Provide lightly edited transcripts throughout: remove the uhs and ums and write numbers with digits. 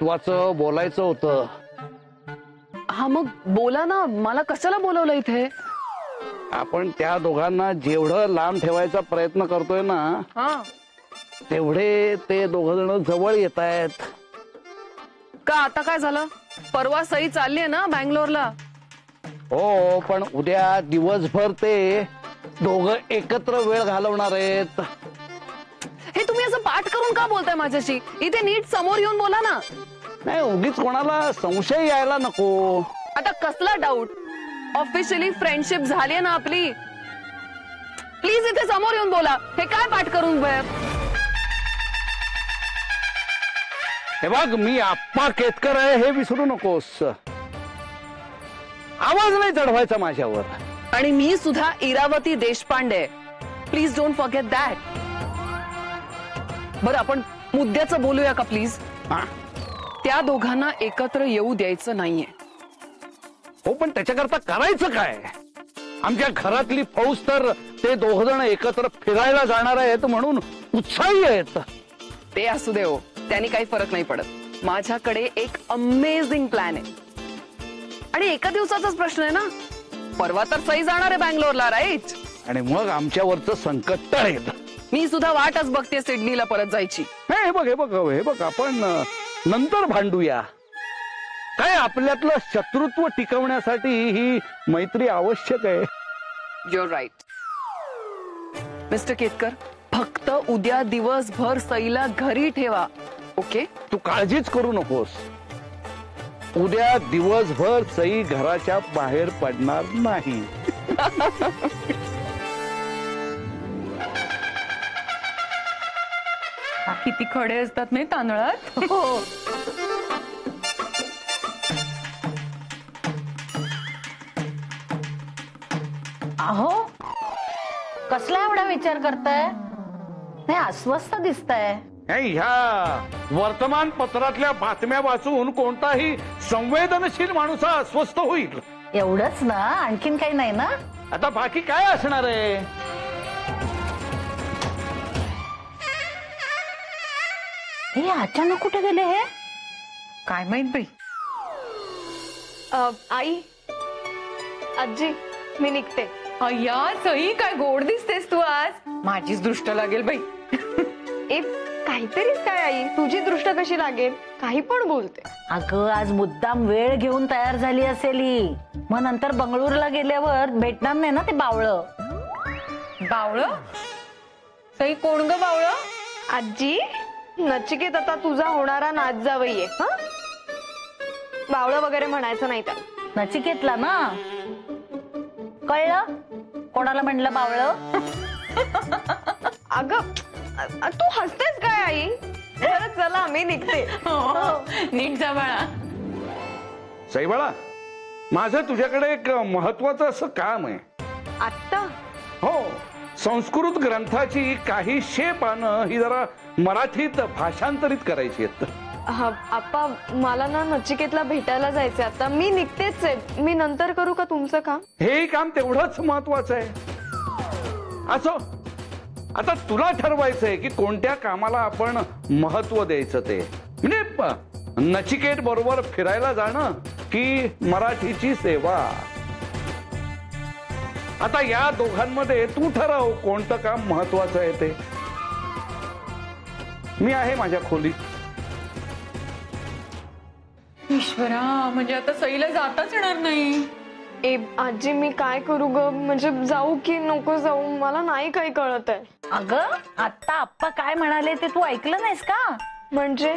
महत्वाचं बोलायचं होतं. हा मग बोला ना, मला कशाला बोलवलं इथे? आपण त्या दोघांना जेवढं लांब ठेवायचा प्रयत्न करतोय ना, हा तेवढे ते दोघ जण जवळ येत आहेत. का आता काय झालं? परवा सई चालली आहे ना बँगलोरला. हो, पण उद्या दिवसभर ते दोघं एकत्र वेळ घालवणार आहेत. हे तुम्ही असं पाठ करून का बोलताय माझ्याशी? इथे नीट समोर येऊन बोला ना. नाही, उगीच कोणाला संशय यायला नको. आता कसला डाऊट? ऑफिशियली फ्रेंडशिप झाली ना आपली. प्लीज इथे समोर येऊन बोला. हे काय पाठ करून? हे बघ, मी आप्पा केतकर आहे हे विसरू नकोस. आवाज नाही चढवायचा माझ्यावर. आणि मी सुद्धा Iravati Deshpande. Please don't forget that. बरं, आपण मुद्द्याचं बोलूया का प्लीज? त्या दोघांना एकत्र येऊ द्यायचं नाहीये. हो, पण त्याच्याकरता करायचं काय? आमच्या घरातली फौज तर ते दोघ जण एकत्र फिरायला जाणार आहेत म्हणून उत्साही आहेत. ते असू दे हो, त्यांनी काही फरक नाही पडत. माझ्याकडे एक अमेझिंग प्लॅन आहे. आणि एका दिवसाचाच प्रश्न आहे ना. परवा तर सई जाणार आहे बँगलोरला, राईट? आणि मग आमच्यावरचं संकट टळेल. मी सुद्धा वाटच बघते सिडनीला परत जायची. हे बघ आपण नंतर भांडूया. काय आपल्यातलं शत्रुत्व टिकवण्यासाठी ही मैत्री आवश्यक आहे. You're right mister Ketkar. फक्त उद्या दिवसभर सईला घरी ठेवा, ओके? तू काळजीच करू नकोस. उद्या दिवसभर सई घराच्या बाहेर पडणार नाही. किती खडे असतात नाही तांदळात. हो. अहो, कसला एवढा विचार करताय? नाही, अस्वस्थ दिसताय. ह्या वर्तमानपत्रातल्या बातम्या वाचून कोणताही संवेदनशील माणूस अस्वस्थ होईल. एवढंच ना? आणखीन काही नाही ना? आता बाकी काय असणार आहे? हे अचानक कुठे गेले हे? काय माहित बाई. आई, आजी, मी निघते. अय्या सई, काय गोड दिसतेस तू आज. माझीच दृष्ट लागेल बाई. ए, काहीतरीच काय आई, तुझी दृष्ट कशी लागेल? काही पण बोलते. अगं, आज मुद्दाम वेळ घेऊन तयार झाली असेल ही. मग नंतर बंगळूरला गेल्यावर भेटणार नाही ना ते बावळं. बावळं? सई, कोण ग बावळं? आजी, नचिकेत आता तुझा होणारा नाच जावई आहे. बावळं वगैरे म्हणायचं नाही त्याला. नचिकेतला ना? कळलं? कोणाला म्हणलं बावळं? अगं, तू हसतेस काय आई? बरं, चला मी निघते. नीट जा बाळा. सई बाळा, माझं तुझ्याकडे एक महत्वाचं असं काम आहे. आत्ता? हो, संस्कृत ग्रंथाची काही पानं ही जरा मराठीत भाषांतरित करायची आहेत. आप्पा, मला ना नचिकेतला भेटायला जायचंय आता. मी निघतेच आहे. मी नंतर करू का तुमचं काम? हे काम तेवढंच महत्वाचं आहे. असो, आता तुला ठरवायचंय की कोणत्या कामाला आपण महत्व द्यायचं ते. म्हणजे नचिकेत बरोबर फिरायला जाणं की मराठीची सेवा. आता या दोघांमध्ये तू ठरव कोणतं काम महत्वाचं आहे ते. मी आहे माझ्या खोलीत. ईश्वरा, म्हणजे आता सईला जाताच येणार नाही. ए आजी, मी काय करू ग? म्हणजे जाऊ की नको जाऊ? मला नाही काही कळत आहे. अगं, आता आप्पा काय म्हणाले ते तू ऐकलं नाहीस का? म्हणजे?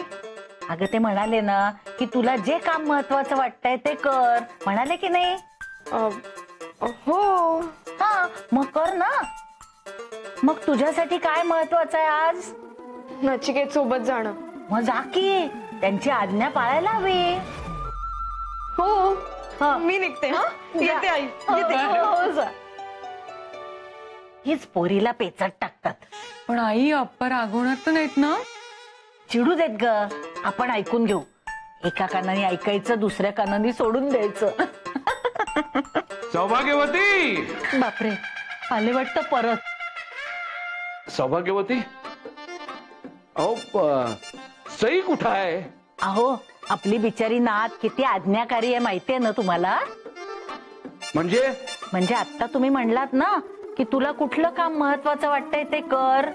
अगं, ते म्हणाले ना की तुला जे काम महत्वाचं वाटतंय ते कर. म्हणाले की नाही? हो. हा, मग कर ना. मग तुझ्यासाठी काय महत्वाचं आहे आज? नचिकेत सोबत जाणं. मग जा की. त्यांची आज्ञा पाळायला हवी. हो, हा, मी निघते. येते आई, येते. हो, जा. हीच पोरीला पेचट टाकतात. पण आई, अप्पा रागवणार तर नाहीत ना? चिडू देत ग, आपण ऐकून घेऊ. एका कानाने ऐकायचं, दुसऱ्या कानाने सोडून द्यायचं. सौभाग्यवती. बापरे, आले वाटतं परत. सौभाग्यवती, अहो, सई कुठं आहे? अहो, आपली बिचारी नात किती आज्ञाकारी आहे माहितीये ना तुम्हाला. म्हणजे आता तुम्ही म्हणलात ना की तुला कुठलं काम महत्वाचं वाटतंय ते कर,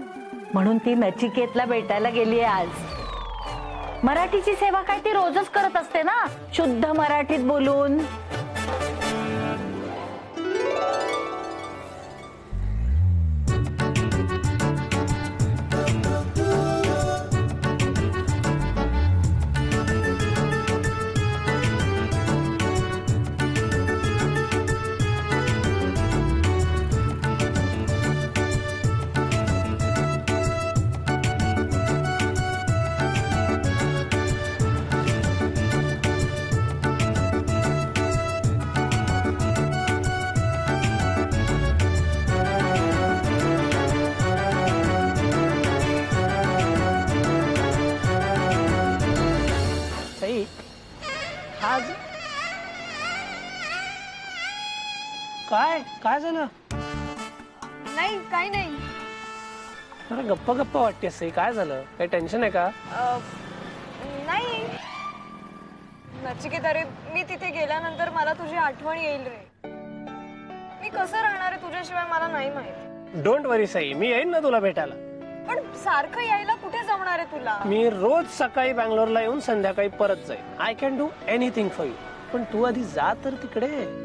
म्हणून ती नचिकेतला भेटायला गेली आज. मराठीची सेवा काय ती रोजच करत असते ना, शुद्ध मराठीत बोलून. आज काय झालं? नाही काही नाही. अरे गप्पा गप्पा वाटते सई, काय झालं? काही टेन्शन आहे का? नाही नचिकेत, अरे मी तिथे गेल्यानंतर मला तुझी आठवण येईल रे. मी कसं राहणार आहे तुझ्याशिवाय मला नाही माहित. डोंट वरी सई, मी येईन ना तुला भेटायला. पण सारखं यायला कुठे जमणार आहे तुला? मी रोज सकाळी बँगलोरला येऊन संध्याकाळी परत जाईन. I can do anything for you. पण तू आधी जा तर तिकडे.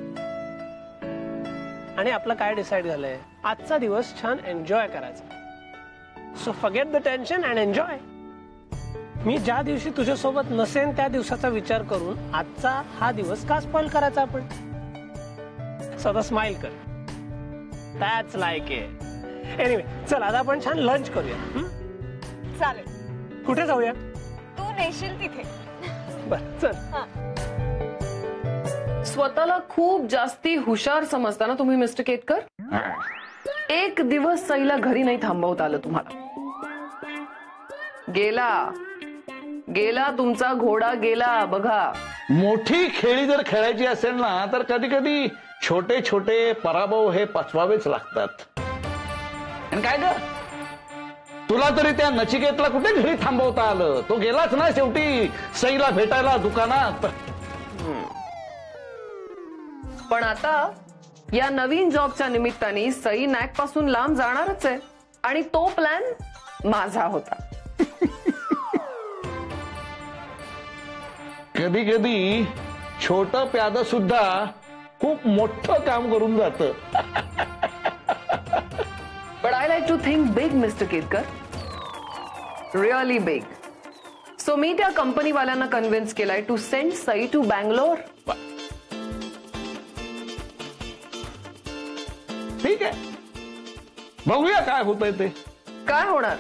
आणि आपलं काय डिसाइड झालंय, आजचा दिवस छान एन्जॉय करायचा. So forget the tension and enjoy. मी ज्या दिवशी तुझ्यासोबत नसेन त्या दिवसाचा विचार करून आजचा हा दिवस का स्पॉइल करायचा आपण. स्वतः स्माइल कर. That's like it. एनिवे चल आता आपण छान लंच करूया. चालेल. कुठे जाऊया? तू नेशील तिथे. बर चल. स्वतःला खूप जास्ती हुशार समजता ना तुम्ही मिस्टर केतकर. एक दिवस सईला घरी नाही थांबवता आलं तुम्हाला. गेला तुमचा घोडा गेला बघा. मोठी खेळी जर खेळायची असेल ना तर कधी कधी छोटे छोटे पराभव हे पचवावेच लागतात. आणि काय ग, तुला तरी त्या नचिकेतला कुठे घरी थांबवता आलं? तो गेलाच ना शेवटी सईला भेटायला दुकानात. पण आता या नवीन जॉबच्या निमित्ताने सई नॅक पासून लांब जाणारच आहे. आणि तो प्लॅन माझा होता. कधी कधी छोट प्याद सुद्धा खूप मोठं काम करून जातं. But I like to think big, Mr. Ketkar. Really big. So मी त्या कंपनी वाल्यांना कन्व्हिन्स केलाय to send Sai to Bangalore. ठीक आहे, बघूया काय होतंय ते. काय होणार?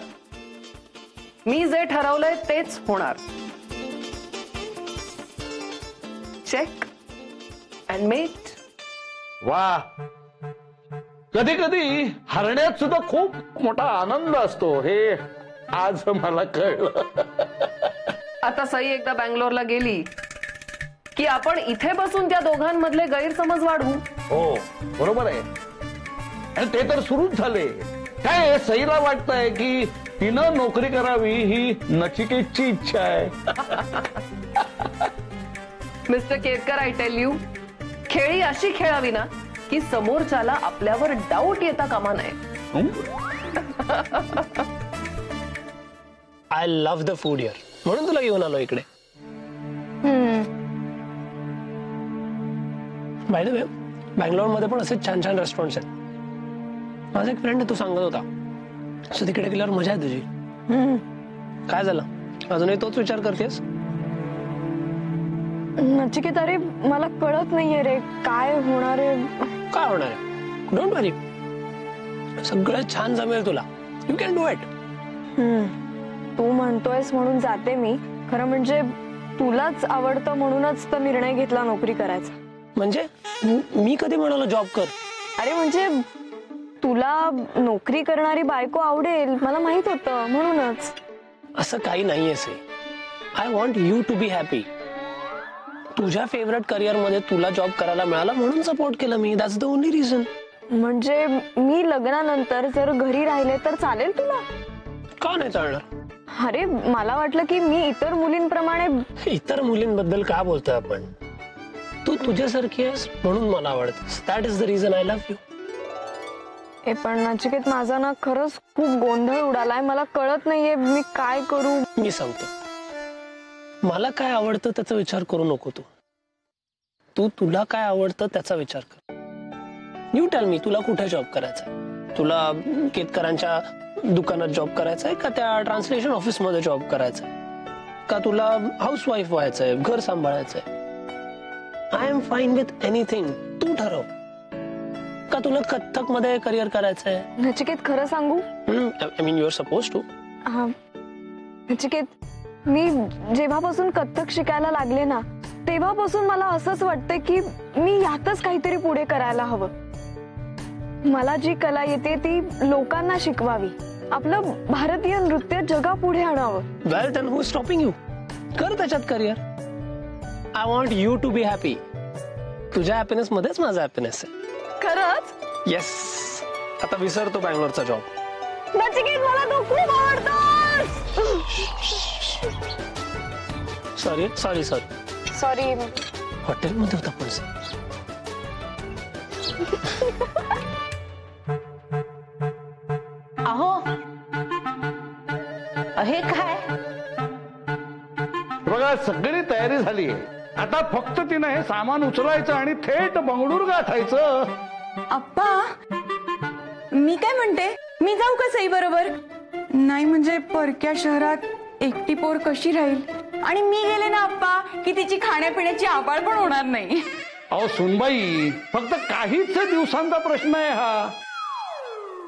मी जे ठरवलंय तेच होणार. चेक अँड मेट. वा, कधी कधी हरण्यात सुद्धा खूप मोठा आनंद असतो हे आज मला कळलं. आता सई एकदा बँगलोरला गेली की आपण इथे बसून त्या दोघांमधले गैरसमज वाढवू. हो बरोबर आहे. आणि ते तर सुरूच झाले. काय सईला वाटतंय की तिनं नोकरी करावी ही नचिकेतची इच्छा आहे. Mister Ketkar, I tell you, खेळी अशी खेळावी ना की समोरच्याला आपल्यावर डाऊट येता कामा नये. I love the food here, म्हणून तुला घेऊन आलो इकडे. बाय द वे, बँगलोर मध्ये पण असे छान छान रेस्टॉरंट्स आहेत. माझा एक फ्रेंड तू सांगत होता, सो तिकडे गेल्यावर मजा आहे तुझी. काय झालं, अजूनही तोच विचार करतेस? नचिकेत, अरे मला कळत नाहीये रे काय होणार आहे. काय होणार आहे? डोंट वरी, सगळं छान जमेल तुला. You can do it. तू म्हणतोयस म्हणून जाते मी. खरं म्हणजे तुलाच आवडतं म्हणूनच तर निर्णय घेतला नोकरी करायचा. म्हणजे मी कधी म्हणालो जॉब कर? अरे म्हणजे तुला नोकरी करणारी बायको आवडेल मला माहित होतं म्हणूनच. असं काही नाहीये से. I want you to be happy. तुझ्या फेवरेट करिअर मध्ये तुला जॉब करायला मिळाला म्हणून सपोर्ट केलं मी. That's the only reason. म्हणजे मी लग्नानंतर जर घरी राहिले तर चालेल तुला? का नाही चालणार? अरे मला वाटलं की मी इतर मुलींप्रमाणे. इतर मुलींबद्दल का बोलतोय आपण? तू तुझ्यासारखी आहेस म्हणून मला आवडतेस. That is the reason I love you. हे पण नचिकेत, माझा ना खरंच खूप गोंधळ उडालाय. मला कळत नाहीये मी काय करू. मी सांगतो, मला काय आवडतं त्याचा विचार करू नको तू. तुला काय आवडतं त्याचा विचार कर. यू टेल मी, तुला कुठे जॉब करायचा? तुला केतकरांच्या दुकानात जॉब करायचा आहे का त्या ट्रान्सलेशन ऑफिस मध्ये जॉब करायचा आहे का तुला हाऊसवाईफ व्हायचंय, घर सांभाळायचंय? I am fine with anything. तू ठरव. का तुला कथ्थक मध्ये करिअर करायचंय? नचिकेत खरं सांगू, I mean you are suppose to. Nachiket, मी जेव्हापासून कथ्थक शिकायला लागले ना तेव्हापासून मला असंच वाटतंय की मी यातच काहीतरी पुढे करायला हवं. मला जी कला येते ती लोकांना शिकवावी. आपलं भारतीय नृत्य जगापुढे आणावं. Well then who is stopping you? कर त्याच्यात career. I want you to be happy. तुझ्या हॅपीनेस मध्येच माझा हॅपीनेस आहे. खरंच? येस. आता विसरतो बँगलोरचा जॉब. नचिकेत, मला तो खूप आवडतो. Sorry sorry sorry sorry. हॉटेलमध्ये होता पण. अहो, हे काय? बघा, सगळी तयारी झाली. आता फक्त तिनं हे सामान उचलायचं आणि थेट बंगळूर गाठायचं. अप्पा, मी काय म्हणते, मी जाऊ का सई बरोबर? नाही म्हणजे परक्या शहरात एकटी पोर कशी राहील? आणि मी गेले ना अप्पा की तिची खाण्यापिण्याची आबाळ पण होणार नाही. अहो सुनबाई, फक्त काहीच दिवसांचा प्रश्न आहे हा.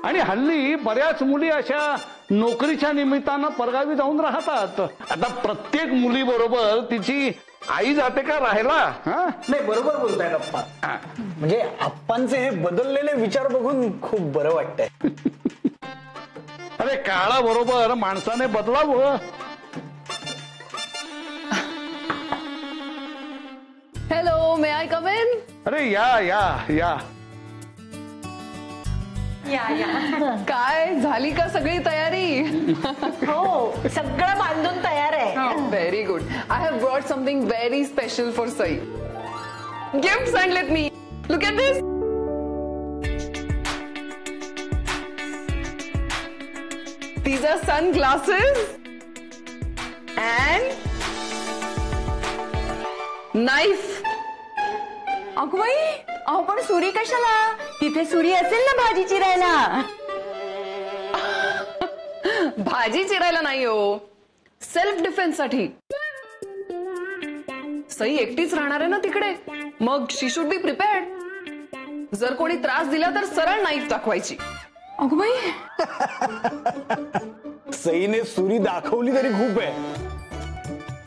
आणि हल्ली बऱ्याच मुली अशा नोकरीच्या निमित्तानं परगावी जाऊन राहतात. आता प्रत्येक मुली बरोबर तिची आई जाते का राहायला? नाही, बरोबर बोलताय अप्पा. म्हणजे अप्पांचे हे बदललेले विचार बघून खूप बरं वाटतंय. अरे काळाबरोबर माणसाने बदलावं. Hello, may I come in? अरे या या या. काय झाली का सगळी तयारी? हो, सगळं बांधून तयार आहे. Very good. I have brought something very special for Sai. Gift आणलेत मी. Look at this. These are sunglasses and knife. अगं बाई, अहो पण सुरी कशाला? तिथे सुरी असेल ना भाजी चिरायला. भाजी चिरायला नाही हो, सेल्फ डिफेन्स साठी. सई एकटीच राहणार आहे ना तिकडे, मग शी शुड बी प्रिपेअर्ड. जर कोणी त्रास दिला तर सरळ नाईफ दाखवायची. अगं बाई, सईने सुरी दाखवली तरी खूप आहे.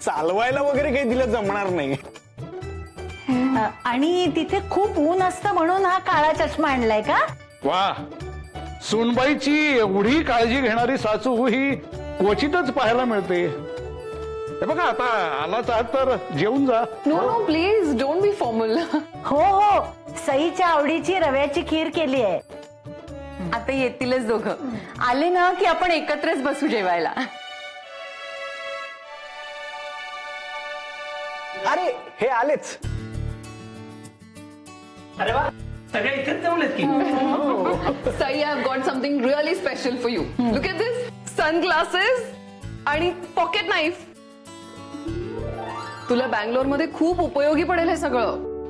चालवायला वगैरे काही तिला जमणार नाही. आणि तिथे खूप ऊन असतं म्हणून हा काळा चष्मा आणलाय का? वा, सुनबाईची एवढी काळजी घेणारी सासू ही क्वचितच पाहायला मिळते. हे बघा, आता आलाच आहात तर जेवून जा. No no please don't be formal. हो हो, सईच्या आवडीची रव्याची खीर केली आहे. आता येतीलच दोघं. आले ना की आपण एकत्रच बसू जेवायला. अरे हे आलेच. अरे वा, सगळे इथेच जमलेत की. Sai, I have got something really special for you. Look at this. Sunglasses आणि पॉकेट नाईफ. तुला बँगलोर मध्ये खूप उपयोगी पडेल हे सगळं.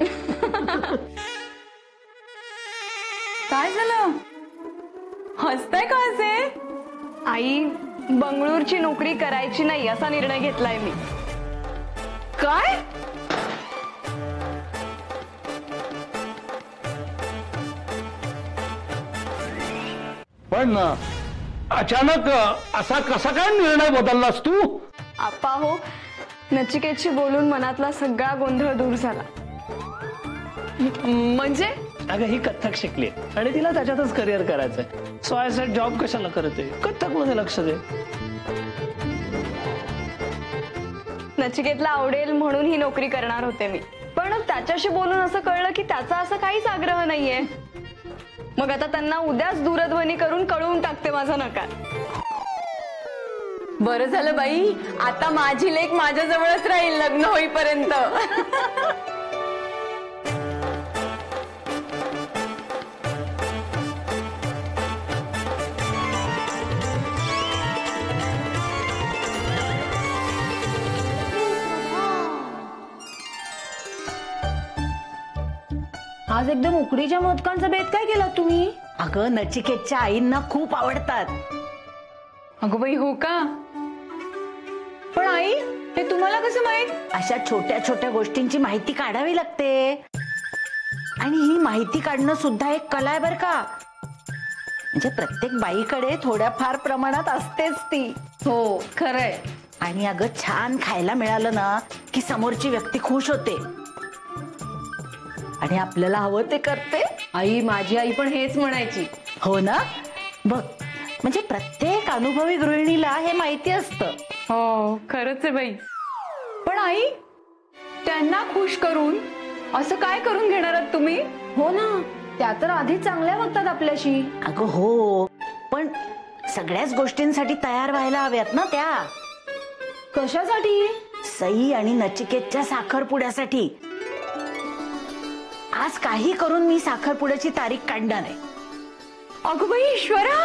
काय झालं? हसताय का असे? आई, बंगळूरची नोकरी करायची नाही असा निर्णय घेतलाय मी. काय? पण अचानक असा कसा काय निर्णय बदललास तू? आप्पा हो, नचिकेतशी बोलून मनातला सगळा गोंधळ दूर झाला. म्हणजे अगं ही कथ्थक शिकली आणि तिला त्याच्यातच करिअर करायचंय. सो आय सेड जॉब कशाला करते, कथ्थक मध्ये लक्ष दे. नचिकेतला आवडेल म्हणून ही नोकरी करणार होते मी, पण त्याच्याशी बोलून असं कळलं की त्याचा असं काहीच आग्रह नाहीये. मग आता त्यांना उद्याच दूरध्वनी करून कळवून टाकते माझा नकार. बरं झालं बाई, आता माझी लेक माझ्या जवळच राहील लग्न होईपर्यंत. आज एकदम उकडीच्या मोदकांचा बेत काय केला तुम्ही? अगं नचिकेतच्या आईंना खूप आवडतात. अगं बाई, हो का? पण आई, हे तुम्हाला कसं माहित? अशा छोट्या छोट्या गोष्टींची माहिती काढावी लागते. आणि ही माहिती काढणं सुद्धा एक कला आहे बर का. म्हणजे प्रत्येक बाईकडे थोड्याफार प्रमाणात असतेच ती. हो, खरंय. आणि अगं छान खायला मिळालं ना की समोरची व्यक्ती खुश होते आणि आपल्याला हवं ते करते. आई, माझी आई पण हेच म्हणायची. हो ना. बघ, म्हणजे प्रत्येक अनुभवी गृहिणीला हे माहिती असतं. हो, खरंच आहे बाई. पण आई, त्यांना खुश करून असं काय करून घेणार आहात तुम्ही? हो ना, त्या तर आधी चांगल्या वागतात आपल्याशी. अगं हो, पण सगळ्याच गोष्टींसाठी तयार व्हायला हव्यात ना त्या. कशासाठी? सई आणि नचिकेतच्या साखरपुड्यासाठी. आज काही करून मी साखरपुड्याची तारीख काढणार आहे. अगं बाई ईश्वरा,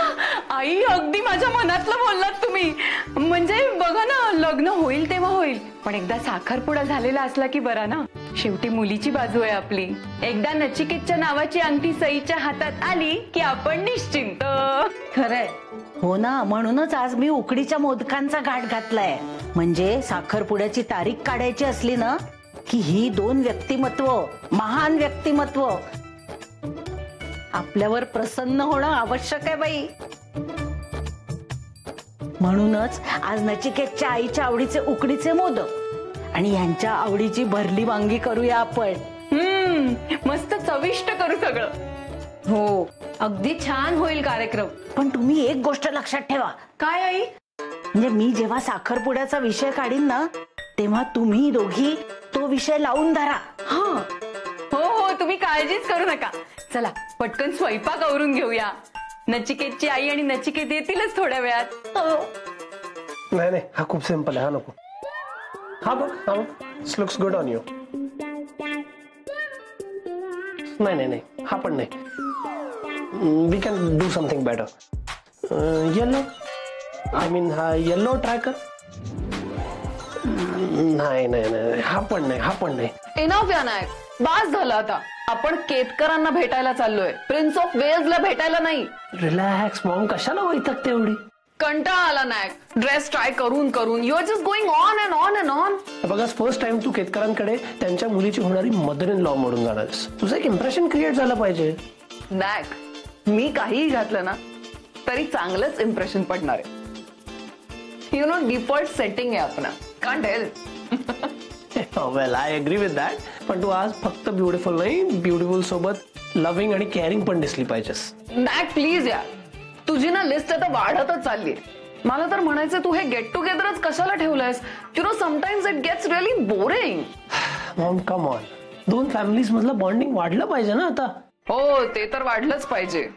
आई अगदी माझ्या मनातलं बोललात तुम्ही. म्हणजे बघा ना, लग्न होईल तेव्हा होईल, पण एकदा साखरपुडा झालेला असला की बरा ना. शेवटी मुलीची बाजू आहे आपली. एकदा नचिकेतच्या नावाची अंगठी सईच्या हातात आली की आपण निश्चिंत. खरंय. हो ना, म्हणूनच आज मी उकडीच्या मोदकांचा घाट घातलाय. म्हणजे साखरपुड्याची तारीख काढायची असली ना की ही दोन व्यक्तिमत्व, महान व्यक्तिमत्व आपल्यावर प्रसन्न होणं आवश्यक आहे बाई. म्हणूनच आज नचिकेतच्या आईच्या आवडीचे उकडीचे मोदक आणि यांच्या आवडीची भरली वांगी करूया आपण. मस्त चविष्ट करू सगळं. हो, अगदी छान होईल कार्यक्रम. पण तुम्ही एक गोष्ट लक्षात ठेवा. काय आई? म्हणजे मी जेव्हा साखरपुड्याचा विषय काढीन ना तेव्हा तुम्ही दोघी तो विषय लावून धरा. हो हो, तुम्ही काळजीच करू नका. चला पटकन स्वयंपाक आवरून घेऊया. नचिकेतची आई आणि नचिकेत येतीलच थोड्या वेळात. नाही नाही, हा खूप सिंपल आहे. हा नको. हा बघ, हा बघ, this looks good on you. नाही नाही नाही, हा पण नाही. We can do something better. Yellow, I mean हा येलो ट्राय कर. नाही नाही नाही, हा पण नाही, हा पण नाही. एनॉफ या नायक, बास झालं आता. आपण केतकरांना भेटायला चाललोय, प्रिन्स ऑफ वेल्सला भेटायला नाही. रिलॅक्स मॉम, कशाला वैतागते एवढी? कंटाळा आला नायक. ड्रेस ट्राय करून करून you are just going on and on and on. बघा, फर्स्ट टाइम तू केतकरांकडे त्यांच्या मुलीची होणारी मदर इन लॉ म्हणून जाणारस. तुझं एक इम्प्रेशन क्रिएट झालं पाहिजे. नायक, मी काहीही घातलं ना तरी चांगलंच इम्प्रेशन पडणार आहे. यू नो, डिफॉल्ट सेटिंग आहे आपला. Can't help. Well, I agree with that. पण तू आज फक्त ब्युटिफुल नाही, ब्युटिफुल सोबत लव्हिंग आणि केअरिंग पण दिसली पाहिजेस. नायक प्लीज यार, तुझी ना लिस्ट आता वाढतच चालली. मला तर म्हणायचं, तू हे गेट टुगेदरच कशाला ठेवलंयस? You know, sometimes it gets really boring. Mom come on, दोन फॅमिलीज मधलं बॉन्डिंग वाढलं पाहिजे ना आता. हो, ते तर वाढलंच पाहिजे.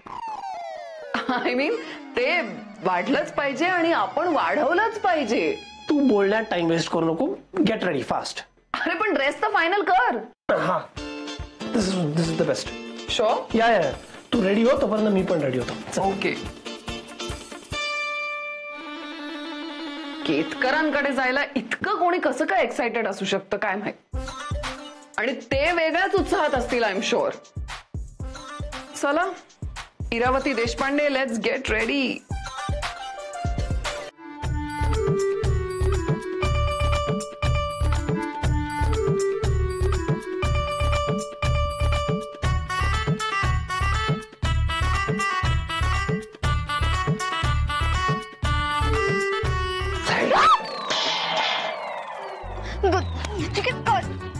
आय मीन, ते वाढलंच पाहिजे आणि आपण वाढवलंच पाहिजे. तू बोलण्यात टाइम वेस्ट करू नको. Get ready fast. अरे पण ड्रेस तर फायनल कर. हा, दिस इज द बेस्ट. शोर? या या, तू रेडी हो, तोपर्यंत मी पण रेडी होतो. ओके. केतकरांकडे जायला इतकं कोणी कसं काय एक्साइटेड असू शकतं काय माहित. आणि ते वेगळ्याच उत्साहात असतील, आय एम शुअर. चला Iravati Deshpande, let's get ready.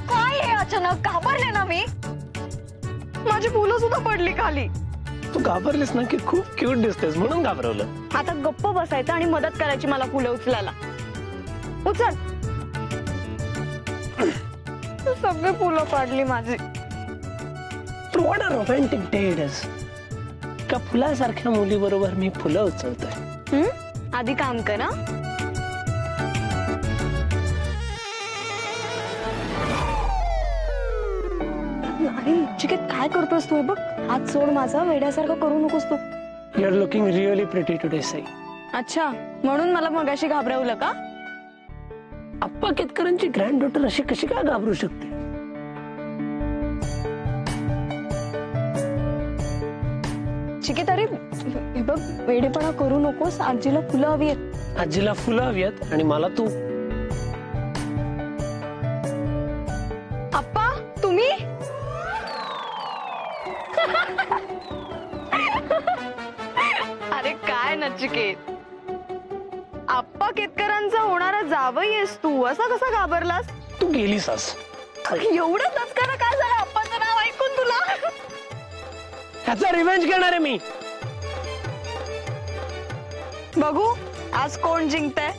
काय आहे अचानक? घाबरले ना मी. माझी फुलं सुद्धा पडली खाली. तू घाबरलीस ना की खूप क्यूट दिसतेस म्हणून घाबरवलं. आता गप्प बसायचं आणि मदत करायची मला फुलं उचलायला. उचल. सगळे फुलं पाडली माझी. What a romantic day it is. का फुलासारख्या मुली बरोबर मी फुलं उचलतोय. आधी काम कर. अरे नचिकेत काय करतोस तू? हे बघ हात सोड माझा, वेड्यासारखं करू नकोस तू. You are looking really pretty today Sai. अच्छा, म्हणून मला मगाशी घाबरवलं का? आप्पा केतकरांची ग्रँड डॉटर अशी कशी काय घाबरू शकते? चिकेत अरे हे बघ वेडेपणा करू नकोस. आजीला फुलं हवी आहेत. आजीला फुलं हवी आहेत आणि मला तू. आप्पा तुम्ही अरे काय नचिकेत, आप्पा केतकरांचा होणारा जावई आहेस तू, असा कसा घाबरलास? तू गेलीस आज. एवढं दचकारा काय झालं आप्पाचं नाव ऐकून तुला? ह्याचा रिव्हेंज घेणार आहे मी. बघू आज कोण जिंकतंय.